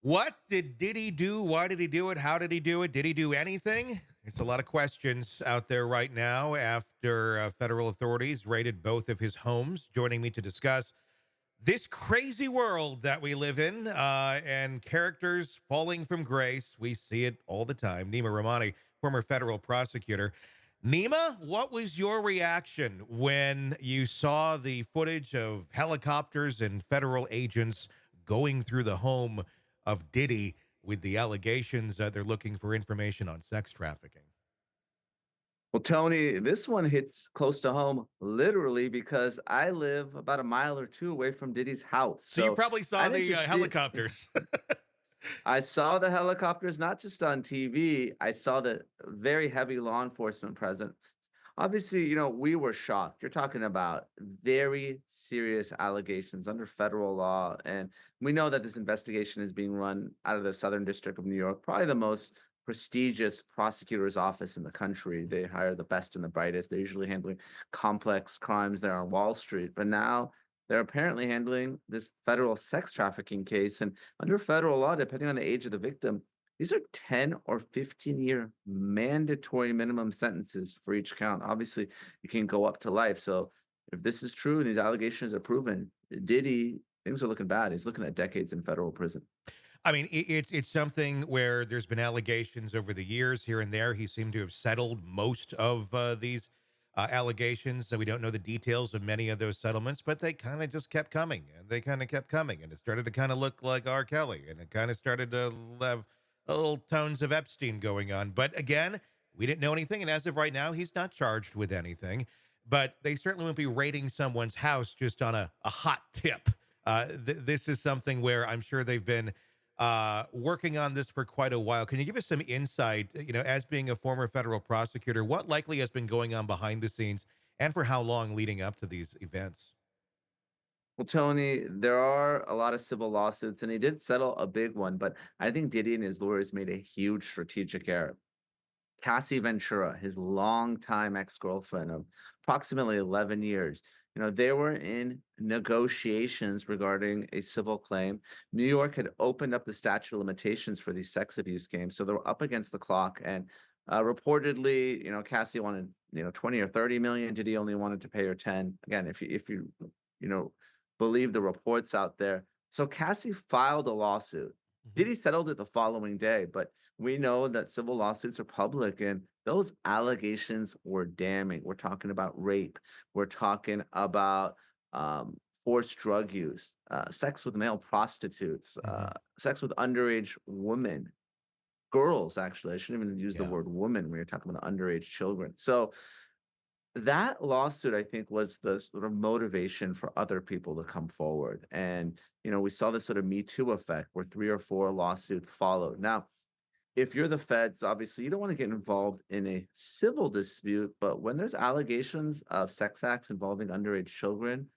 What did Diddy do? Why did he do it? How did he do it? Did he do anything? There's a lot of questions out there right now after federal authorities raided both of his homes. Joining me to discuss this crazy world that we live in and characters falling from grace. We see it all the time. Neama Rahmani, former federal prosecutor. Neema, what was your reaction when you saw the footage of helicopters and federal agents going through the home of Diddy with the allegations that they're looking for information on sex trafficking? Well, Tony, this one hits close to home literally because I live about a mile or two away from Diddy's house. So you So probably I saw didn't the just see it. helicopters. I saw the helicopters not just on TV, I saw the very heavy law enforcement presence. Obviously, we were shocked. You're talking about very serious allegations under federal law. And we know that this investigation is being run out of the Southern District of New York, probably the most prestigious prosecutor's office in the country. They hire the best and the brightest. They're usually handling complex crimes there on Wall Street. But now they're apparently handling this federal sex trafficking case. And under federal law, depending on the age of the victim, these are 10 or 15-year mandatory minimum sentences for each count. Obviously, you can go up to life. So if this is true and these allegations are proven, Diddy, things are looking bad. He's looking at decades in federal prison. I mean, it's something where there's been allegations over the years here and there. He seemed to have settled most of these allegations. So we don't know the details of many of those settlements, but they kind of just kept coming and they kind of kept coming. And it started to kind of look like R. Kelly and it kind of started to have little tones of Epstein going on. But again, we didn't know anything. And as of right now, he's not charged with anything. But they certainly won't be raiding someone's house just on a hot tip. This is something where I'm sure they've been working on this for quite a while. Can you give us some insight, as being a former federal prosecutor, what likely has been going on behind the scenes and for how long leading up to these events? Well, Tony, there are a lot of civil lawsuits, and he did settle a big one, but I think Diddy and his lawyers made a huge strategic error. Cassie Ventura, his longtime ex-girlfriend of approximately 11 years. They were in negotiations regarding a civil claim. New York had opened up the statute of limitations for these sex abuse games, so they were up against the clock. And reportedly, Cassie wanted, 20 or 30 million. Did he only wanted to pay her 10? Again, if you, you know, believe the reports out there. So Cassie filed a lawsuit. Mhm. Diddy settled it the following day, but we know that civil lawsuits are public and those allegations were damning. We're talking about rape. We're talking about forced drug use, sex with male prostitutes, Mhm. sex with underage women, girls, actually. I shouldn't even use the Yeah. word woman when you're talking about underage children. So that lawsuit, I think, was the sort of motivation for other people to come forward. And, we saw this sort of Me Too effect where three or four lawsuits followed. Now, if you're the feds, obviously you don't want to get involved in a civil dispute, but when there's allegations of sex acts involving underage children,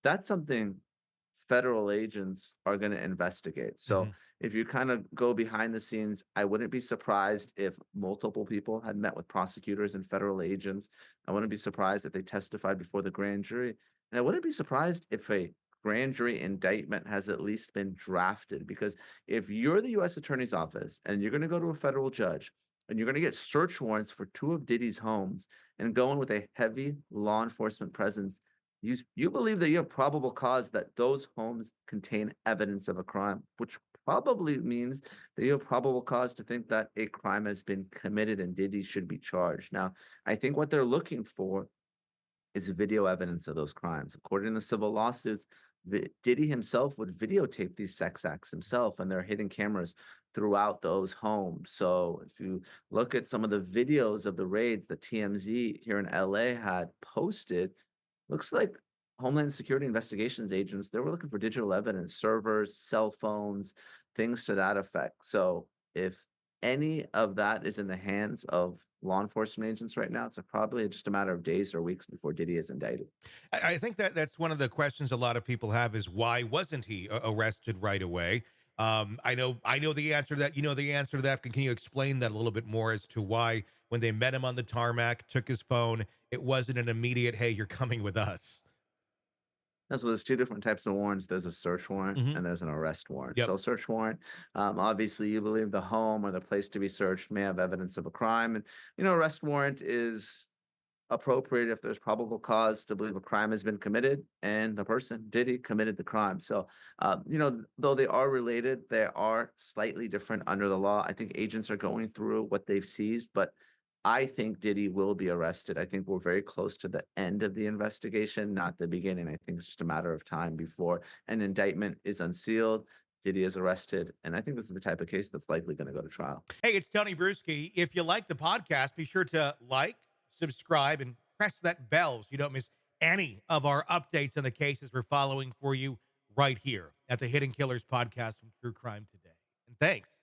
that's something federal agents are going to investigate. So Mhm. if you kind of go behind the scenes, I wouldn't be surprised if multiple people had met with prosecutors and federal agents. I wouldn't be surprised if they testified before the grand jury. And I wouldn't be surprised if a grand jury indictment has at least been drafted. Because if you're the US Attorney's Office and you're going to go to a federal judge and you're going to get search warrants for two of Diddy's homes and go in with a heavy law enforcement presence, you believe that you have probable cause that those homes contain evidence of a crime, which probably means that you have probable cause to think that a crime has been committed and Diddy should be charged. Now, I think what they're looking for is video evidence of those crimes. According to civil lawsuits, Diddy himself would videotape these sex acts himself, and there are hidden cameras throughout those homes. So if you look at some of the videos of the raids that TMZ here in LA had posted, looks like Homeland Security investigations agents, they were looking for digital evidence, servers, cell phones, things to that effect. So if any of that is in the hands of law enforcement agents right now, it's probably just a matter of days or weeks before Diddy is indicted. I think that that's one of the questions a lot of people have is why wasn't he arrested right away? I know the answer to that. You know the answer to that. Can you explain that a little bit more as to why, when they met him on the tarmac, took his phone, it wasn't an immediate, "Hey, you're coming with us." And so there's 2 different types of warrants. There's a search warrant Hmm. and there's an arrest warrant. Yep. So search warrant, obviously you believe the home or the place to be searched may have evidence of a crime. And, arrest warrant is appropriate if there's probable cause to believe a crime has been committed and the person, Diddy, committed the crime. So, though they are related, they are slightly different under the law. I think agents are going through what they've seized, but I think Diddy will be arrested. I think we're very close to the end of the investigation, not the beginning. I think it's just a matter of time before an indictment is unsealed. Diddy is arrested. And I think this is the type of case that's likely going to go to trial. Hey, it's Tony Brueski. If you like the podcast, be sure to like, subscribe, and press that bell so you don't miss any of our updates on the cases we're following for you right here at the Hidden Killers podcast from True Crime Today. And thanks